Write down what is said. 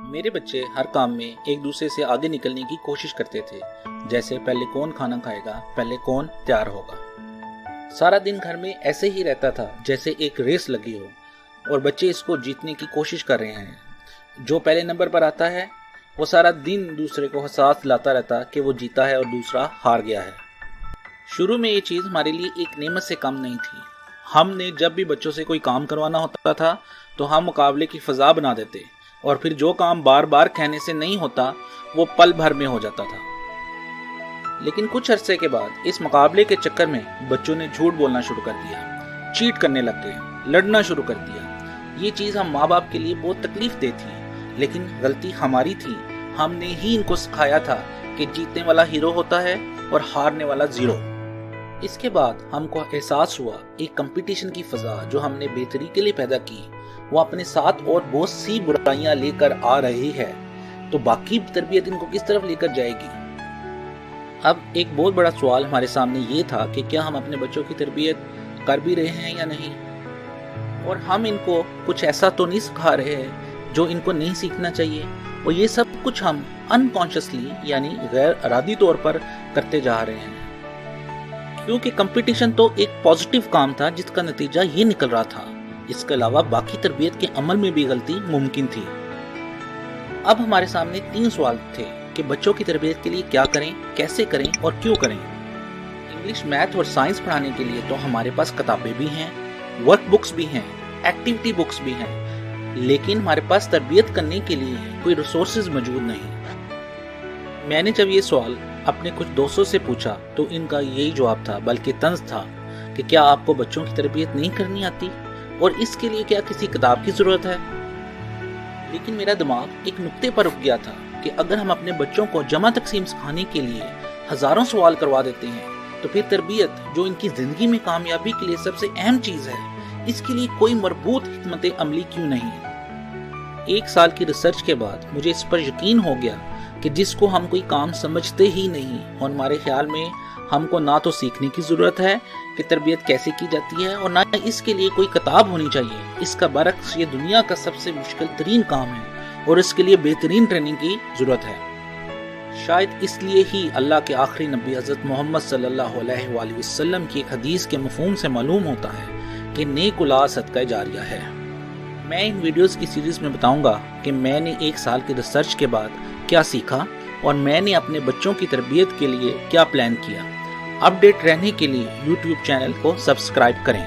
میرے بچے ہر کام میں ایک دوسرے سے آگے نکلنے کی کوشش کرتے تھے، جیسے پہلے کون کھانا کھائے گا، پہلے کون تیار ہوگا۔ سارا دن گھر میں ایسے ہی رہتا تھا جیسے ایک ریس لگی ہو، اور بچے اس کو جیتنے کی کوشش کر رہے ہیں۔ جو پہلے نمبر پر آتا ہے وہ سارا دن دوسرے کو احساس لاتا رہتا کہ وہ جیتا ہے اور دوسرا ہار گیا ہے۔ شروع میں یہ چیز ہمارے لیے ایک نعمت سے کم نہیں تھی۔ ہم نے جب بھی بچوں سے کوئی کام کروانا ہوتا تھا تو ہم مقابلے کی فضا بنا دیتے، اور پھر جو کام بار بار کہنے سے نہیں ہوتا وہ پل بھر میں ہو جاتا تھا۔ لیکن کچھ عرصے کے بعد اس مقابلے کے چکر میں بچوں نے جھوٹ بولنا شروع کر دیا، چیٹ کرنے لگ گئے، لڑنا شروع کر دیا۔ یہ چیز ہم ماں باپ کے لیے بہت تکلیف دہ تھی، لیکن غلطی ہماری تھی۔ ہم نے ہی ان کو سکھایا تھا کہ جیتنے والا ہیرو ہوتا ہے اور ہارنے والا زیرو۔ اس کے بعد ہم کو احساس ہوا ایک کمپٹیشن کی فضا جو ہم نے بہتری کے لیے پیدا کی وہ اپنے ساتھ اور بہت سی برائیاں لے کر آ رہی ہے، تو باقی تربیت ان کو کس طرف لے کر جائے گی؟ اب ایک بہت بڑا سوال ہمارے سامنے یہ تھا کہ کیا ہم اپنے بچوں کی تربیت کر بھی رہے ہیں یا نہیں، اور ہم ان کو کچھ ایسا تو نہیں سکھا رہے ہیں جو ان کو نہیں سیکھنا چاہیے، اور یہ سب کچھ ہم انکانشیسلی یعنی غیر ارادی طور پر کرتے جا رہے ہیں، کیونکہ کمپٹیشن تو ایک پازیٹیو کام تھا جس کا نتیجہ یہ نکل رہا تھا۔ اس کے علاوہ باقی تربیت کے عمل میں بھی غلطی ممکن تھی۔ اب ہمارے سامنے 3 سوال تھے کہ بچوں کی تربیت کے لیے کیا کریں، کیسے کریں اور کیوں کریں۔ انگلش، میتھ اور سائنس پڑھانے کے لیے تو ہمارے پاس کتابیں بھی ہیں، ورک بکس بھی ہیں، ایکٹیویٹی بکس بھی ہیں، لیکن ہمارے پاس تربیت کرنے کے لیے کوئی ریسورسز موجود نہیں۔ میں نے جب یہ سوال اپنے کچھ دوستوں سے پوچھا تو ان کا یہی جواب تھا، بلکہ طنز تھا، کہ کیا آپ کو بچوں کی تربیت نہیں کرنی آتی، اور اس کے لیے کیا کسی کتاب کی ضرورت ہے؟ لیکن میرا دماغ ایک نقطے پر رک گیا تھا کہ اگر ہم اپنے بچوں کو جمع تقسیم سکھانے کے لیے ہزاروں سوال کروا دیتے ہیں تو پھر تربیت جو ان کی زندگی میں کامیابی کے لیے سب سے اہم چیز ہے، اس کے لیے کوئی مربوط حکمت عملی کیوں نہیں؟ 1 سال کی ریسرچ کے بعد مجھے اس پر یقین ہو گیا کہ جس کو ہم کوئی کام سمجھتے ہی نہیں، اور ہمارے خیال میں ہم کو نہ تو سیکھنے کی ضرورت ہے کہ تربیت کیسے کی جاتی ہے، اور نہ اس کے لیے کوئی کتاب ہونی چاہیے۔ اس کا برعکس یہ دنیا کا سب سے مشکل ترین کام ہے، اور اس کے لیے بہترین ٹریننگ کی ضرورت ہے۔ شاید اس لیے ہی اللہ کے آخری نبی حضرت محمد صلی اللہ علیہ وآلہ وسلم کی ایک حدیث کے مفہوم سے معلوم ہوتا ہے کہ نیک اولاد صدقہ جاریہ ہے۔ میں ان ویڈیوز کی سیریز میں بتاؤں گا کہ میں نے 1 سال کی ریسرچ کے بعد کیا سیکھا، اور میں نے اپنے بچوں کی تربیت کے لیے کیا پلان کیا۔ اپ ڈیٹ رہنے کے لیے YouTube چینل کو سبسکرائب کریں۔